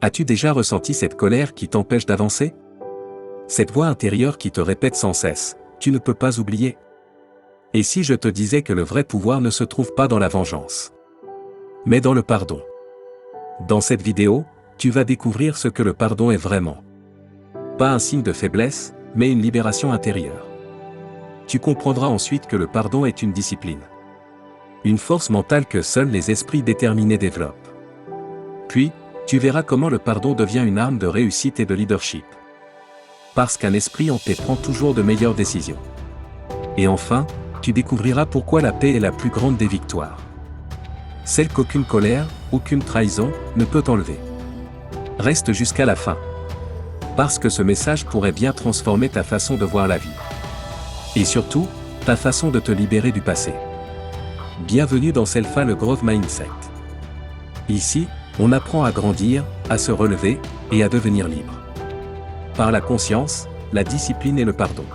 As-tu déjà ressenti cette colère qui t'empêche d'avancer? Cette voix intérieure qui te répète sans cesse, tu ne peux pas oublier. Et si je te disais que le vrai pouvoir ne se trouve pas dans la vengeance, mais dans le pardon? Dans cette vidéo, tu vas découvrir ce que le pardon est vraiment. Pas un signe de faiblesse, mais une libération intérieure. Tu comprendras ensuite que le pardon est une discipline. Une force mentale que seuls les esprits déterminés développent. Puis, tu verras comment le pardon devient une arme de réussite et de leadership. Parce qu'un esprit en paix prend toujours de meilleures décisions. Et enfin, tu découvriras pourquoi la paix est la plus grande des victoires. Celle qu'aucune colère, aucune trahison, ne peut enlever. Reste jusqu'à la fin. Parce que ce message pourrait bien transformer ta façon de voir la vie. Et surtout, ta façon de te libérer du passé. Bienvenue dans Selfa le Growth Mindset. Ici, on apprend à grandir, à se relever, et à devenir libre. Par la conscience, la discipline et le pardon.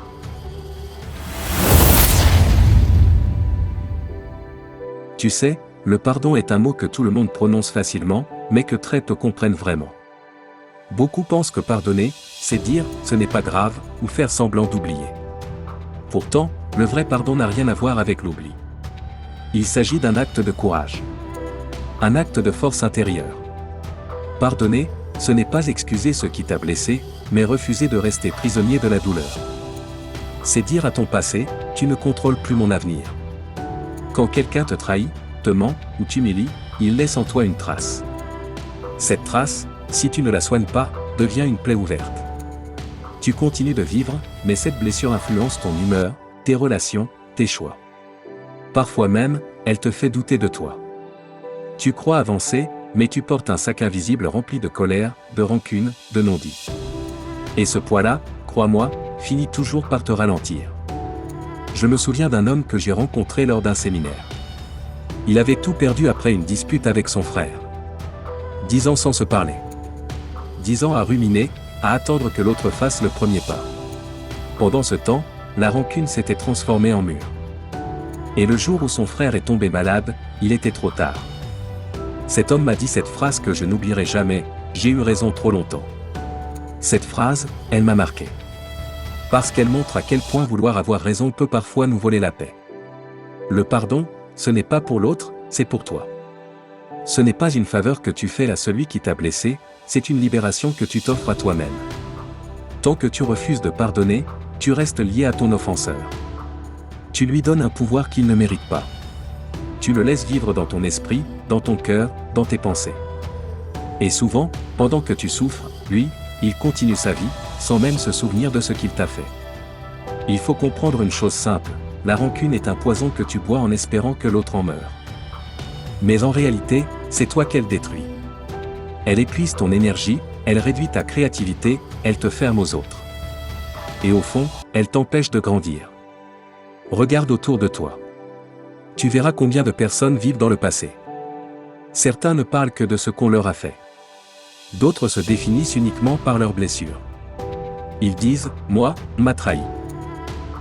Tu sais, le pardon est un mot que tout le monde prononce facilement, mais que très peu comprennent vraiment. Beaucoup pensent que pardonner, c'est dire « ce n'est pas grave » ou faire semblant d'oublier. Pourtant, le vrai pardon n'a rien à voir avec l'oubli. Il s'agit d'un acte de courage. Un acte de force intérieure. Pardonner, ce n'est pas excuser ce qui t'a blessé, mais refuser de rester prisonnier de la douleur. C'est dire à ton passé, tu ne contrôles plus mon avenir. Quand quelqu'un te trahit, te ment ou t'humilie, il laisse en toi une trace. Cette trace, si tu ne la soignes pas, devient une plaie ouverte. Tu continues de vivre, mais cette blessure influence ton humeur, tes relations, tes choix. Parfois même, elle te fait douter de toi. Tu crois avancer, mais tu portes un sac invisible rempli de colère, de rancune, de non-dit. Et ce poids-là, crois-moi, finit toujours par te ralentir. Je me souviens d'un homme que j'ai rencontré lors d'un séminaire. Il avait tout perdu après une dispute avec son frère. 10 ans sans se parler. 10 ans à ruminer, à attendre que l'autre fasse le premier pas. Pendant ce temps, la rancune s'était transformée en mur. Et le jour où son frère est tombé malade, il était trop tard. Cet homme m'a dit cette phrase que je n'oublierai jamais, « J'ai eu raison trop longtemps ». Cette phrase, elle m'a marqué. Parce qu'elle montre à quel point vouloir avoir raison peut parfois nous voler la paix. Le pardon, ce n'est pas pour l'autre, c'est pour toi. Ce n'est pas une faveur que tu fais à celui qui t'a blessé, c'est une libération que tu t'offres à toi-même. Tant que tu refuses de pardonner, tu restes lié à ton offenseur. Tu lui donnes un pouvoir qu'il ne mérite pas. Tu le laisses vivre dans ton esprit, dans ton cœur, dans tes pensées. Et souvent, pendant que tu souffres, lui, il continue sa vie, sans même se souvenir de ce qu'il t'a fait. Il faut comprendre une chose simple, la rancune est un poison que tu bois en espérant que l'autre en meure. Mais en réalité, c'est toi qu'elle détruit. Elle épuise ton énergie, elle réduit ta créativité, elle te ferme aux autres. Et au fond, elle t'empêche de grandir. Regarde autour de toi. Tu verras combien de personnes vivent dans le passé. Certains ne parlent que de ce qu'on leur a fait. D'autres se définissent uniquement par leurs blessures. Ils disent « Moi, on m'a trahi.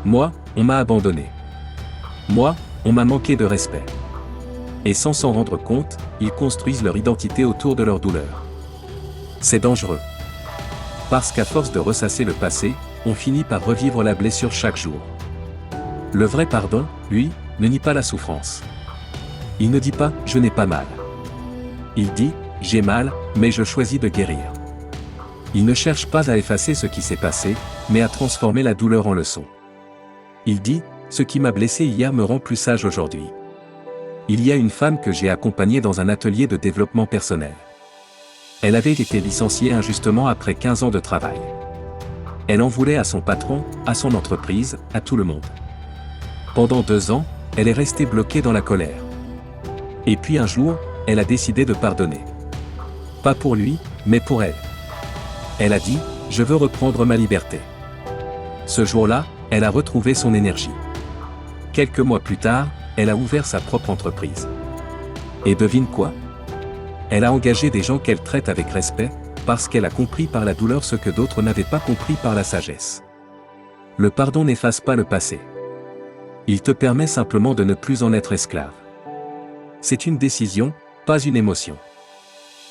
Moi, on m'a abandonné. Moi, on m'a manqué de respect. » Et sans s'en rendre compte, ils construisent leur identité autour de leur douleur. C'est dangereux. Parce qu'à force de ressasser le passé, on finit par revivre la blessure chaque jour. Le vrai pardon, lui, ne nie pas la souffrance. Il ne dit pas « je n'ai pas mal ». Il dit « j'ai mal, mais je choisis de guérir ». Il ne cherche pas à effacer ce qui s'est passé, mais à transformer la douleur en leçon. Il dit « ce qui m'a blessé hier me rend plus sage aujourd'hui ». Il y a une femme que j'ai accompagnée dans un atelier de développement personnel. Elle avait été licenciée injustement après 15 ans de travail. Elle en voulait à son patron, à son entreprise, à tout le monde. Pendant 2 ans, elle est restée bloquée dans la colère. Et puis un jour, elle a décidé de pardonner. Pas pour lui, mais pour elle. Elle a dit « Je veux reprendre ma liberté ». Ce jour-là, elle a retrouvé son énergie. Quelques mois plus tard, elle a ouvert sa propre entreprise. Et devine quoi? Elle a engagé des gens qu'elle traite avec respect, parce qu'elle a compris par la douleur ce que d'autres n'avaient pas compris par la sagesse. Le pardon n'efface pas le passé. Il te permet simplement de ne plus en être esclave. C'est une décision, pas une émotion.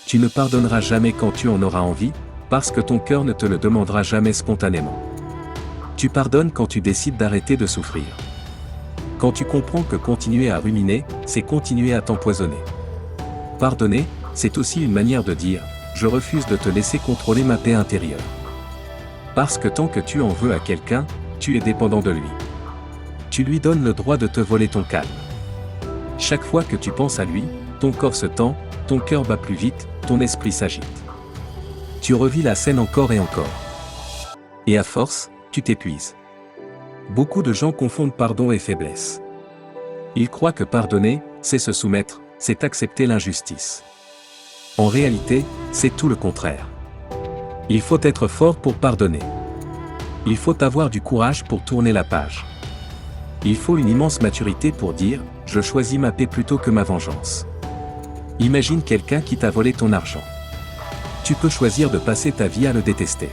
Tu ne pardonneras jamais quand tu en auras envie, parce que ton cœur ne te le demandera jamais spontanément. Tu pardonnes quand tu décides d'arrêter de souffrir. Quand tu comprends que continuer à ruminer, c'est continuer à t'empoisonner. Pardonner, c'est aussi une manière de dire « Je refuse de te laisser contrôler ma paix intérieure ». Parce que tant que tu en veux à quelqu'un, tu es dépendant de lui. Tu lui donnes le droit de te voler ton calme. Chaque fois que tu penses à lui, ton corps se tend, ton cœur bat plus vite, ton esprit s'agite. Tu revis la scène encore et encore. Et à force, tu t'épuises. Beaucoup de gens confondent pardon et faiblesse. Ils croient que pardonner, c'est se soumettre, c'est accepter l'injustice. En réalité, c'est tout le contraire. Il faut être fort pour pardonner. Il faut avoir du courage pour tourner la page. Il faut une immense maturité pour dire « Je choisis ma paix plutôt que ma vengeance ». Imagine quelqu'un qui t'a volé ton argent. Tu peux choisir de passer ta vie à le détester.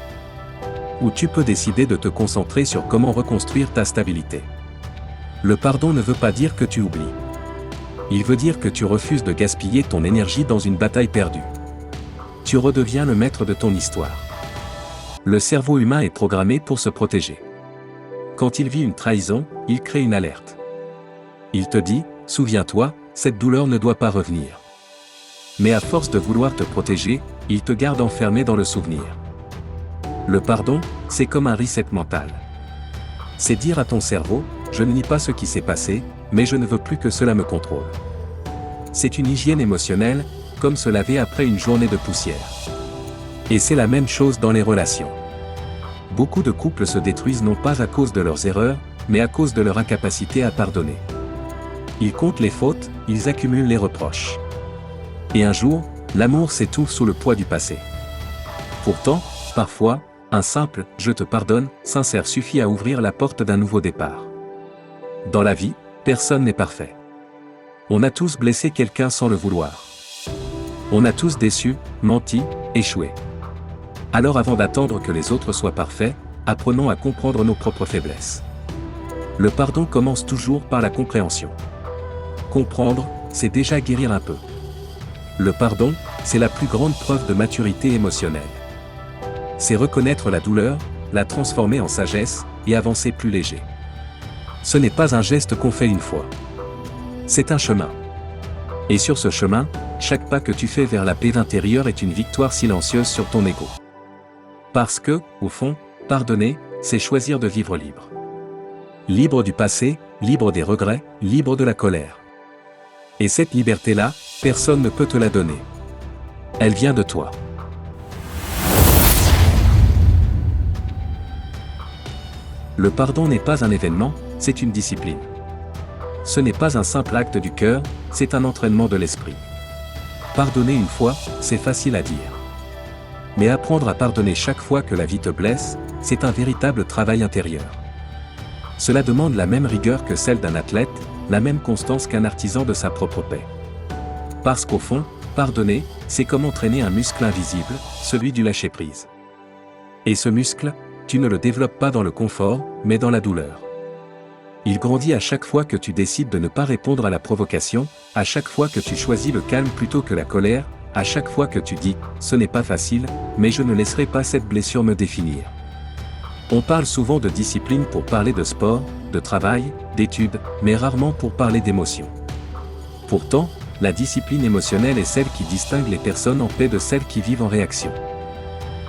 Ou tu peux décider de te concentrer sur comment reconstruire ta stabilité. Le pardon ne veut pas dire que tu oublies. Il veut dire que tu refuses de gaspiller ton énergie dans une bataille perdue. Tu redeviens le maître de ton histoire. Le cerveau humain est programmé pour se protéger. Quand il vit une trahison, il crée une alerte. Il te dit, souviens-toi, cette douleur ne doit pas revenir. Mais à force de vouloir te protéger, il te garde enfermé dans le souvenir. Le pardon, c'est comme un reset mental. C'est dire à ton cerveau, je ne nie pas ce qui s'est passé, mais je ne veux plus que cela me contrôle. C'est une hygiène émotionnelle, comme se laver après une journée de poussière. Et c'est la même chose dans les relations. Beaucoup de couples se détruisent non pas à cause de leurs erreurs, mais à cause de leur incapacité à pardonner. Ils comptent les fautes, ils accumulent les reproches. Et un jour, l'amour s'étouffe sous le poids du passé. Pourtant, parfois, un simple « je te pardonne » sincère suffit à ouvrir la porte d'un nouveau départ. Dans la vie, personne n'est parfait. On a tous blessé quelqu'un sans le vouloir. On a tous déçu, menti, échoué. Alors avant d'attendre que les autres soient parfaits, apprenons à comprendre nos propres faiblesses. Le pardon commence toujours par la compréhension. Comprendre, c'est déjà guérir un peu. Le pardon, c'est la plus grande preuve de maturité émotionnelle. C'est reconnaître la douleur, la transformer en sagesse, et avancer plus léger. Ce n'est pas un geste qu'on fait une fois. C'est un chemin. Et sur ce chemin, chaque pas que tu fais vers la paix intérieure est une victoire silencieuse sur ton ego. Parce que, au fond, pardonner, c'est choisir de vivre libre. Libre du passé, libre des regrets, libre de la colère. Et cette liberté-là, personne ne peut te la donner. Elle vient de toi. Le pardon n'est pas un événement, c'est une discipline. Ce n'est pas un simple acte du cœur, c'est un entraînement de l'esprit. Pardonner une fois, c'est facile à dire. Mais apprendre à pardonner chaque fois que la vie te blesse, c'est un véritable travail intérieur. Cela demande la même rigueur que celle d'un athlète, la même constance qu'un artisan de sa propre paix. Parce qu'au fond, pardonner, c'est comme entraîner un muscle invisible, celui du lâcher-prise. Et ce muscle, tu ne le développes pas dans le confort, mais dans la douleur. Il grandit à chaque fois que tu décides de ne pas répondre à la provocation, à chaque fois que tu choisis le calme plutôt que la colère, à chaque fois que tu dis « ce n'est pas facile, mais je ne laisserai pas cette blessure me définir ». On parle souvent de discipline pour parler de sport, de travail, d'études, mais rarement pour parler d'émotion. Pourtant, la discipline émotionnelle est celle qui distingue les personnes en paix de celles qui vivent en réaction.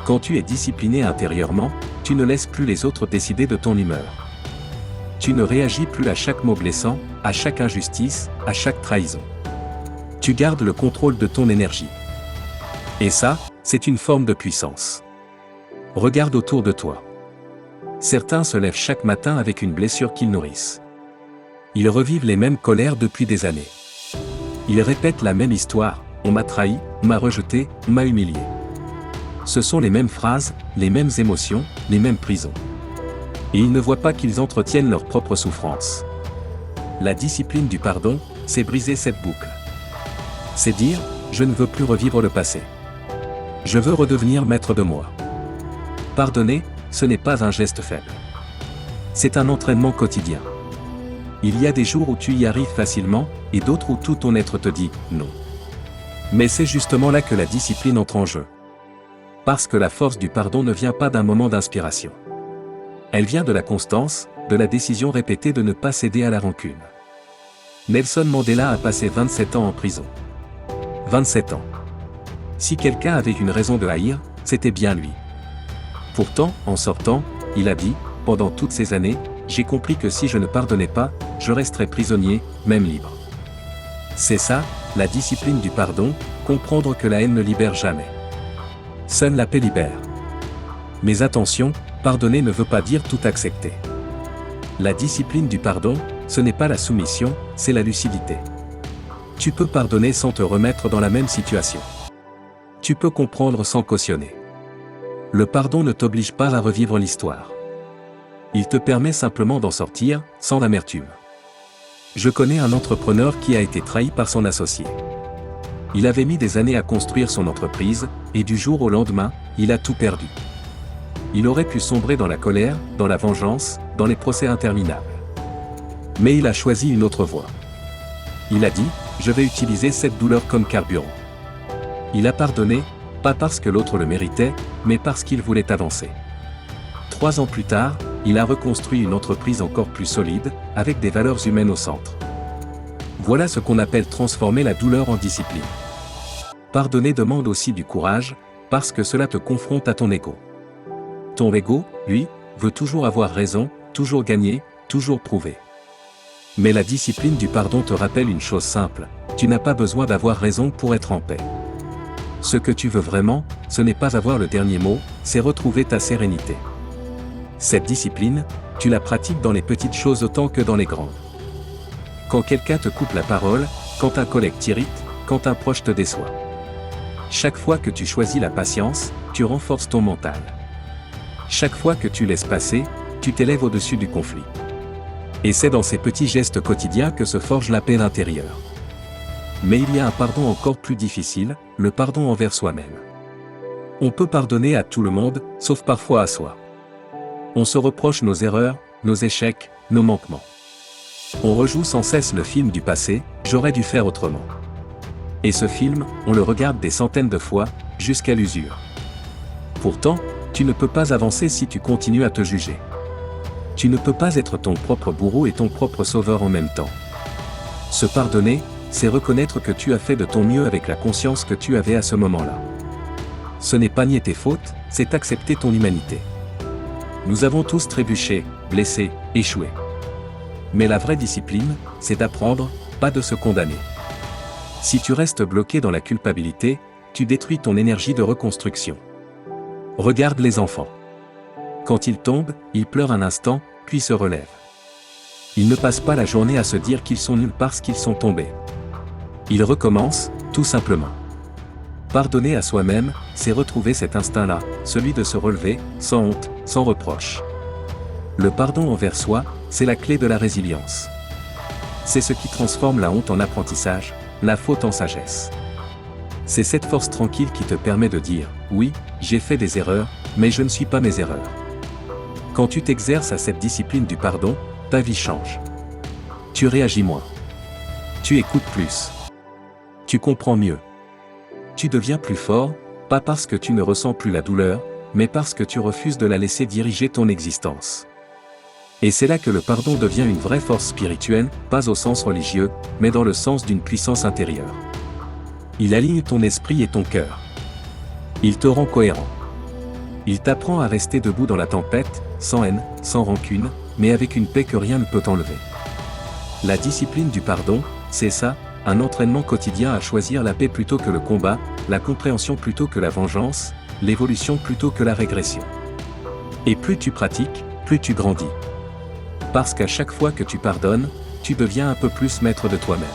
Quand tu es discipliné intérieurement, tu ne laisses plus les autres décider de ton humeur. Tu ne réagis plus à chaque mot blessant, à chaque injustice, à chaque trahison. Tu gardes le contrôle de ton énergie. Et ça, c'est une forme de puissance. Regarde autour de toi. Certains se lèvent chaque matin avec une blessure qu'ils nourrissent. Ils revivent les mêmes colères depuis des années. Ils répètent la même histoire, on m'a trahi, on m'a rejeté, on m'a humilié. Ce sont les mêmes phrases, les mêmes émotions, les mêmes prisons. Et ils ne voient pas qu'ils entretiennent leur propre souffrance. La discipline du pardon, c'est briser cette boucle. C'est dire, je ne veux plus revivre le passé. Je veux redevenir maître de moi. Pardonner, ce n'est pas un geste faible. C'est un entraînement quotidien. Il y a des jours où tu y arrives facilement, et d'autres où tout ton être te dit « non ». Mais c'est justement là que la discipline entre en jeu. Parce que la force du pardon ne vient pas d'un moment d'inspiration. Elle vient de la constance, de la décision répétée de ne pas céder à la rancune. Nelson Mandela a passé 27 ans en prison. 27 ans. Si quelqu'un avait une raison de haïr, c'était bien lui. Pourtant, en sortant, il a dit, pendant toutes ces années, j'ai compris que si je ne pardonnais pas, je resterais prisonnier, même libre. C'est ça, la discipline du pardon, comprendre que la haine ne libère jamais. Seule la paix libère. Mais attention, pardonner ne veut pas dire tout accepter. La discipline du pardon, ce n'est pas la soumission, c'est la lucidité. Tu peux pardonner sans te remettre dans la même situation. Tu peux comprendre sans cautionner. Le pardon ne t'oblige pas à revivre l'histoire. Il te permet simplement d'en sortir, sans l'amertume. Je connais un entrepreneur qui a été trahi par son associé. Il avait mis des années à construire son entreprise, et du jour au lendemain, il a tout perdu. Il aurait pu sombrer dans la colère, dans la vengeance, dans les procès interminables. Mais il a choisi une autre voie. Il a dit, je vais utiliser cette douleur comme carburant. Il a pardonné, pas parce que l'autre le méritait, mais parce qu'il voulait avancer. 3 ans plus tard, il a reconstruit une entreprise encore plus solide, avec des valeurs humaines au centre. Voilà ce qu'on appelle transformer la douleur en discipline. Pardonner demande aussi du courage, parce que cela te confronte à ton ego. Ton ego, lui, veut toujours avoir raison, toujours gagner, toujours prouver. Mais la discipline du pardon te rappelle une chose simple, tu n'as pas besoin d'avoir raison pour être en paix. Ce que tu veux vraiment, ce n'est pas avoir le dernier mot, c'est retrouver ta sérénité. Cette discipline, tu la pratiques dans les petites choses autant que dans les grandes. Quand quelqu'un te coupe la parole, quand un collègue t'irrite, quand un proche te déçoit. Chaque fois que tu choisis la patience, tu renforces ton mental. Chaque fois que tu laisses passer, tu t'élèves au-dessus du conflit. Et c'est dans ces petits gestes quotidiens que se forge la paix intérieure. Mais il y a un pardon encore plus difficile, le pardon envers soi-même. On peut pardonner à tout le monde, sauf parfois à soi. On se reproche nos erreurs, nos échecs, nos manquements. On rejoue sans cesse le film du passé, j'aurais dû faire autrement. Et ce film, on le regarde des centaines de fois, jusqu'à l'usure. Pourtant, tu ne peux pas avancer si tu continues à te juger. Tu ne peux pas être ton propre bourreau et ton propre sauveur en même temps. Se pardonner, c'est reconnaître que tu as fait de ton mieux avec la conscience que tu avais à ce moment-là. Ce n'est pas nier tes fautes, c'est accepter ton humanité. Nous avons tous trébuché, blessé, échoué. Mais la vraie discipline, c'est d'apprendre, pas de se condamner. Si tu restes bloqué dans la culpabilité, tu détruis ton énergie de reconstruction. Regarde les enfants. Quand ils tombent, ils pleurent un instant, puis se relèvent. Ils ne passent pas la journée à se dire qu'ils sont nuls parce qu'ils sont tombés. Ils recommencent, tout simplement. Pardonner à soi-même, c'est retrouver cet instinct-là, celui de se relever, sans honte, sans reproche. Le pardon envers soi, c'est la clé de la résilience. C'est ce qui transforme la honte en apprentissage, la faute en sagesse. C'est cette force tranquille qui te permet de dire, oui, j'ai fait des erreurs, mais je ne suis pas mes erreurs. Quand tu t'exerces à cette discipline du pardon, ta vie change. Tu réagis moins. Tu écoutes plus. Tu comprends mieux. Tu deviens plus fort, pas parce que tu ne ressens plus la douleur, mais parce que tu refuses de la laisser diriger ton existence. Et c'est là que le pardon devient une vraie force spirituelle, pas au sens religieux, mais dans le sens d'une puissance intérieure. Il aligne ton esprit et ton cœur. Il te rend cohérent. Il t'apprend à rester debout dans la tempête, sans haine, sans rancune, mais avec une paix que rien ne peut enlever. La discipline du pardon, c'est ça, un entraînement quotidien à choisir la paix plutôt que le combat, la compréhension plutôt que la vengeance, l'évolution plutôt que la régression. Et plus tu pratiques, plus tu grandis. Parce qu'à chaque fois que tu pardonnes, tu deviens un peu plus maître de toi-même.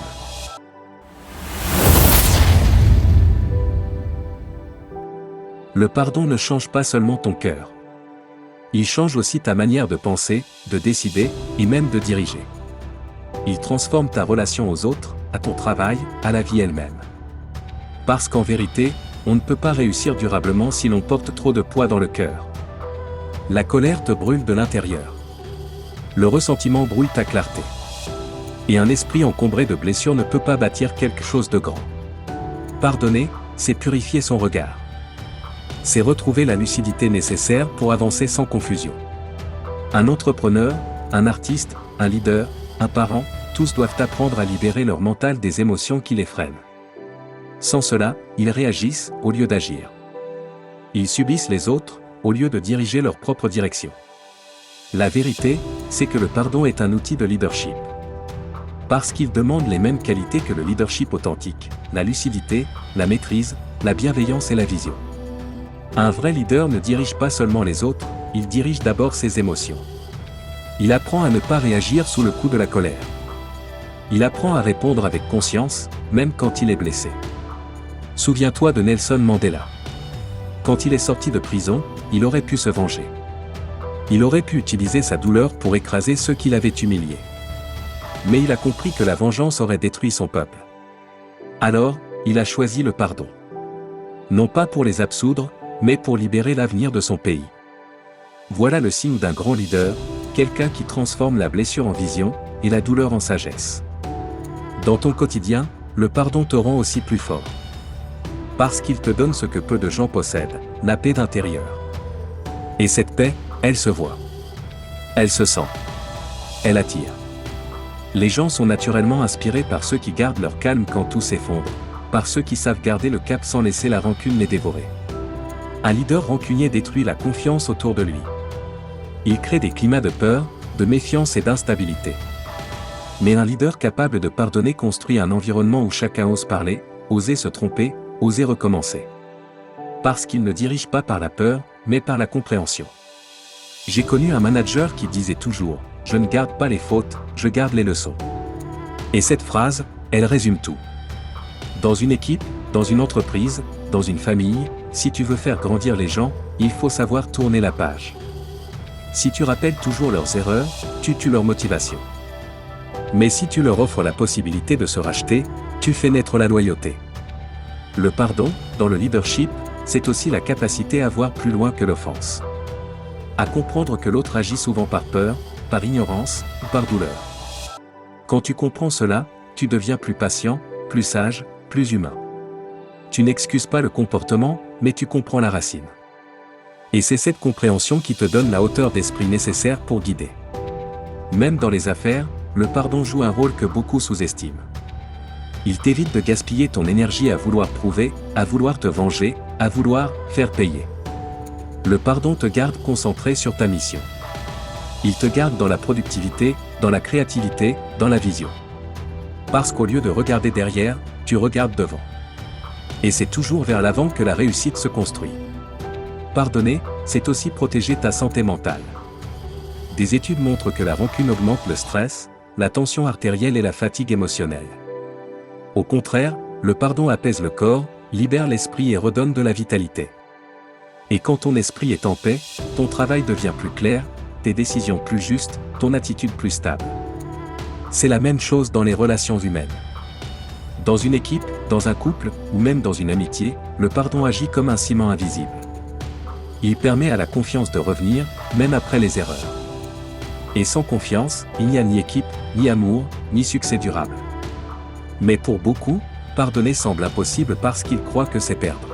Le pardon ne change pas seulement ton cœur. Il change aussi ta manière de penser, de décider, et même de diriger. Il transforme ta relation aux autres, à ton travail, à la vie elle-même. Parce qu'en vérité, on ne peut pas réussir durablement si l'on porte trop de poids dans le cœur. La colère te brûle de l'intérieur. Le ressentiment brouille ta clarté. Et un esprit encombré de blessures ne peut pas bâtir quelque chose de grand. Pardonner, c'est purifier son regard. C'est retrouver la lucidité nécessaire pour avancer sans confusion. Un entrepreneur, un artiste, un leader, un parent, tous doivent apprendre à libérer leur mental des émotions qui les freinent. Sans cela, ils réagissent au lieu d'agir. Ils subissent les autres, au lieu de diriger leur propre direction. La vérité, c'est que le pardon est un outil de leadership. Parce qu'il demande les mêmes qualités que le leadership authentique, la lucidité, la maîtrise, la bienveillance et la vision. Un vrai leader ne dirige pas seulement les autres, il dirige d'abord ses émotions. Il apprend à ne pas réagir sous le coup de la colère. Il apprend à répondre avec conscience, même quand il est blessé. Souviens-toi de Nelson Mandela. Quand il est sorti de prison, il aurait pu se venger. Il aurait pu utiliser sa douleur pour écraser ceux qui l'avaient humilié. Mais il a compris que la vengeance aurait détruit son peuple. Alors, il a choisi le pardon. Non pas pour les absoudre, mais pour libérer l'avenir de son pays. Voilà le signe d'un grand leader, quelqu'un qui transforme la blessure en vision, et la douleur en sagesse. Dans ton quotidien, le pardon te rend aussi plus fort. Parce qu'il te donne ce que peu de gens possèdent, la paix d'intérieur. Et cette paix, elle se voit. Elle se sent. Elle attire. Les gens sont naturellement inspirés par ceux qui gardent leur calme quand tout s'effondre, par ceux qui savent garder le cap sans laisser la rancune les dévorer. Un leader rancunier détruit la confiance autour de lui. Il crée des climats de peur, de méfiance et d'instabilité. Mais un leader capable de pardonner construit un environnement où chacun ose parler, oser se tromper, oser recommencer. Parce qu'il ne dirige pas par la peur, mais par la compréhension. J'ai connu un manager qui disait toujours « Je ne garde pas les fautes, je garde les leçons ». Et cette phrase, elle résume tout. Dans une équipe, dans une entreprise, dans une famille, si tu veux faire grandir les gens, il faut savoir tourner la page. Si tu rappelles toujours leurs erreurs, tu tues leur motivation. Mais si tu leur offres la possibilité de se racheter, tu fais naître la loyauté. Le pardon, dans le leadership, c'est aussi la capacité à voir plus loin que l'offense. À comprendre que l'autre agit souvent par peur, par ignorance ou par douleur. Quand tu comprends cela, tu deviens plus patient, plus sage, plus humain. Tu n'excuses pas le comportement, mais tu comprends la racine. Et c'est cette compréhension qui te donne la hauteur d'esprit nécessaire pour guider. Même dans les affaires, le pardon joue un rôle que beaucoup sous-estiment. Il t'évite de gaspiller ton énergie à vouloir prouver, à vouloir te venger, à vouloir faire payer. Le pardon te garde concentré sur ta mission. Il te garde dans la productivité, dans la créativité, dans la vision. Parce qu'au lieu de regarder derrière, tu regardes devant. Et c'est toujours vers l'avant que la réussite se construit. Pardonner, c'est aussi protéger ta santé mentale. Des études montrent que la rancune augmente le stress, la tension artérielle et la fatigue émotionnelle. Au contraire, le pardon apaise le corps, libère l'esprit et redonne de la vitalité. Et quand ton esprit est en paix, ton travail devient plus clair, tes décisions plus justes, ton attitude plus stable. C'est la même chose dans les relations humaines. Dans une équipe, dans un couple, ou même dans une amitié, le pardon agit comme un ciment invisible. Il permet à la confiance de revenir, même après les erreurs. Et sans confiance, il n'y a ni équipe, ni amour, ni succès durable. Mais pour beaucoup, pardonner semble impossible parce qu'ils croient que c'est perdre.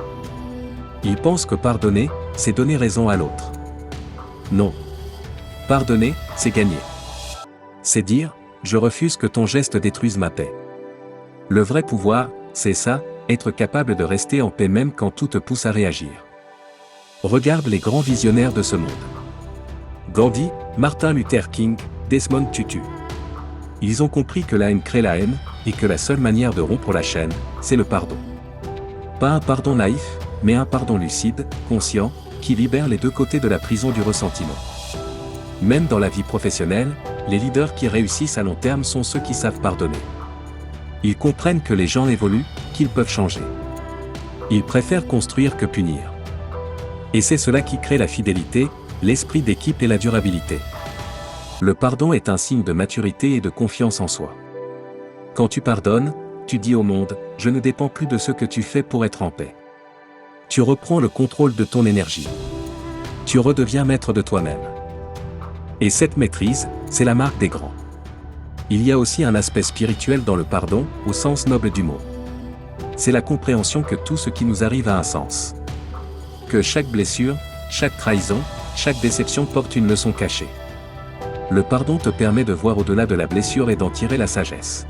Ils pensent que pardonner, c'est donner raison à l'autre. Non. Pardonner, c'est gagner. C'est dire, je refuse que ton geste détruise ma paix. Le vrai pouvoir, c'est ça, être capable de rester en paix même quand tout te pousse à réagir. Regarde les grands visionnaires de ce monde. Gandhi, Martin Luther King, Desmond Tutu. Ils ont compris que la haine crée la haine, et que la seule manière de rompre la chaîne, c'est le pardon. Pas un pardon naïf, mais un pardon lucide, conscient, qui libère les deux côtés de la prison du ressentiment. Même dans la vie professionnelle, les leaders qui réussissent à long terme sont ceux qui savent pardonner. Ils comprennent que les gens évoluent, qu'ils peuvent changer. Ils préfèrent construire que punir. Et c'est cela qui crée la fidélité, l'esprit d'équipe et la durabilité. Le pardon est un signe de maturité et de confiance en soi. Quand tu pardonnes, tu dis au monde, je ne dépends plus de ce que tu fais pour être en paix. Tu reprends le contrôle de ton énergie. Tu redeviens maître de toi-même. Et cette maîtrise, c'est la marque des grands. Il y a aussi un aspect spirituel dans le pardon, au sens noble du mot. C'est la compréhension que tout ce qui nous arrive a un sens. Que chaque blessure, chaque trahison, chaque déception porte une leçon cachée. Le pardon te permet de voir au-delà de la blessure et d'en tirer la sagesse.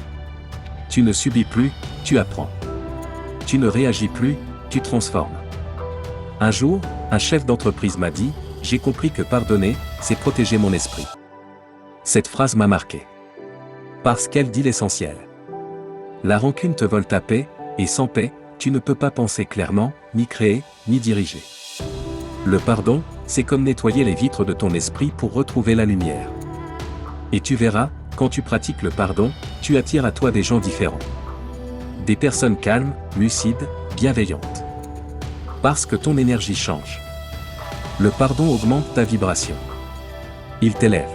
Tu ne subis plus, tu apprends. Tu ne réagis plus, tu transformes. Un jour, un chef d'entreprise m'a dit « J'ai compris que pardonner, c'est protéger mon esprit ». Cette phrase m'a marqué. Parce qu'elle dit l'essentiel. La rancune te vole ta paix, et sans paix, tu ne peux pas penser clairement, ni créer, ni diriger. Le pardon, c'est comme nettoyer les vitres de ton esprit pour retrouver la lumière. Et tu verras, quand tu pratiques le pardon, tu attires à toi des gens différents. Des personnes calmes, lucides, bienveillantes. Parce que ton énergie change. Le pardon augmente ta vibration. Il t'élève.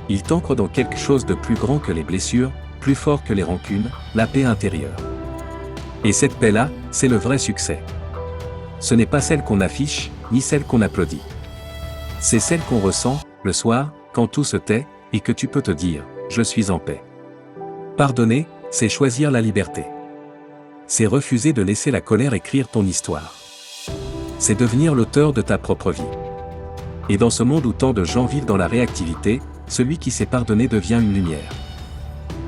Il t'ancre dans quelque chose de plus grand que les blessures, plus fort que les rancunes, la paix intérieure. Et cette paix-là, c'est le vrai succès. Ce n'est pas celle qu'on affiche, ni celle qu'on applaudit. C'est celle qu'on ressent, le soir, quand tout se tait, et que tu peux te dire « Je suis en paix ». Pardonner, c'est choisir la liberté. C'est refuser de laisser la colère écrire ton histoire. C'est devenir l'auteur de ta propre vie. Et dans ce monde où tant de gens vivent dans la réactivité, celui qui sait pardonner devient une lumière.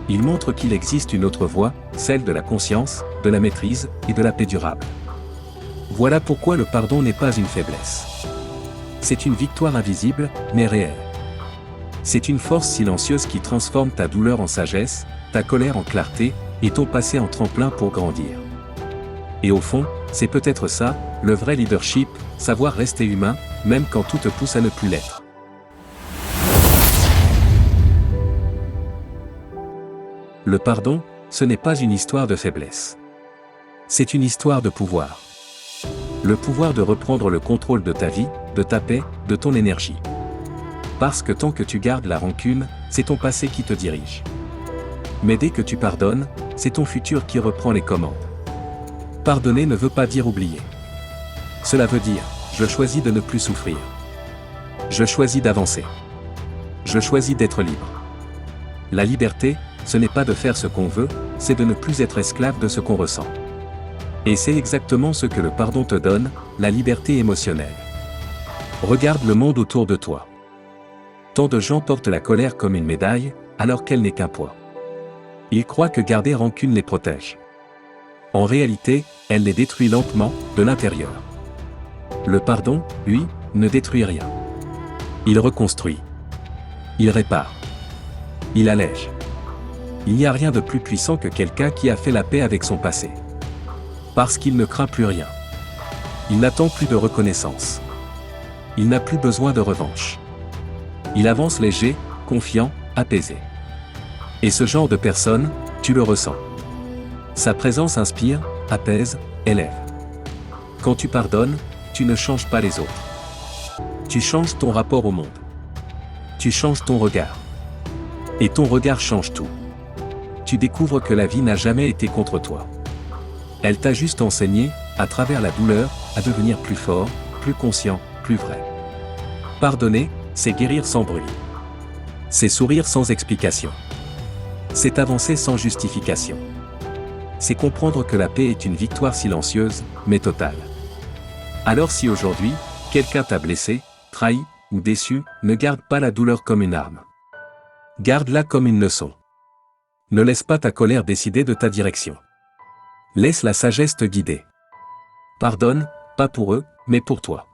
Il montre qu'il existe une autre voie, celle de la conscience, de la maîtrise et de la paix durable. Voilà pourquoi le pardon n'est pas une faiblesse. C'est une victoire invisible, mais réelle. C'est une force silencieuse qui transforme ta douleur en sagesse, ta colère en clarté, et ton passé en tremplin pour grandir. Et au fond, c'est peut-être ça, le vrai leadership, savoir rester humain, même quand tout te pousse à ne plus l'être. Le pardon, ce n'est pas une histoire de faiblesse. C'est une histoire de pouvoir. Le pouvoir de reprendre le contrôle de ta vie, de ta paix, de ton énergie. Parce que tant que tu gardes la rancune, c'est ton passé qui te dirige. Mais dès que tu pardonnes, c'est ton futur qui reprend les commandes. Pardonner ne veut pas dire oublier. Cela veut dire, je choisis de ne plus souffrir. Je choisis d'avancer. Je choisis d'être libre. La liberté, ce n'est pas de faire ce qu'on veut, c'est de ne plus être esclave de ce qu'on ressent. Et c'est exactement ce que le pardon te donne, la liberté émotionnelle. Regarde le monde autour de toi. Tant de gens portent la colère comme une médaille, alors qu'elle n'est qu'un poids. Ils croient que garder rancune les protège. En réalité, elle les détruit lentement, de l'intérieur. Le pardon, lui, ne détruit rien. Il reconstruit. Il répare. Il allège. Il n'y a rien de plus puissant que quelqu'un qui a fait la paix avec son passé. Parce qu'il ne craint plus rien. Il n'attend plus de reconnaissance. Il n'a plus besoin de revanche. Il avance léger, confiant, apaisé. Et ce genre de personne, tu le ressens. Sa présence inspire, apaise, élève. Quand tu pardonnes, tu ne changes pas les autres. Tu changes ton rapport au monde. Tu changes ton regard. Et ton regard change tout. Tu découvres que la vie n'a jamais été contre toi. Elle t'a juste enseigné, à travers la douleur, à devenir plus fort, plus conscient, plus vrai. Pardonner, c'est guérir sans bruit. C'est sourire sans explication. C'est avancer sans justification. C'est comprendre que la paix est une victoire silencieuse, mais totale. Alors si aujourd'hui, quelqu'un t'a blessé, trahi, ou déçu, ne garde pas la douleur comme une arme. Garde-la comme une leçon. Ne laisse pas ta colère décider de ta direction. Laisse la sagesse te guider. Pardonne, pas pour eux, mais pour toi.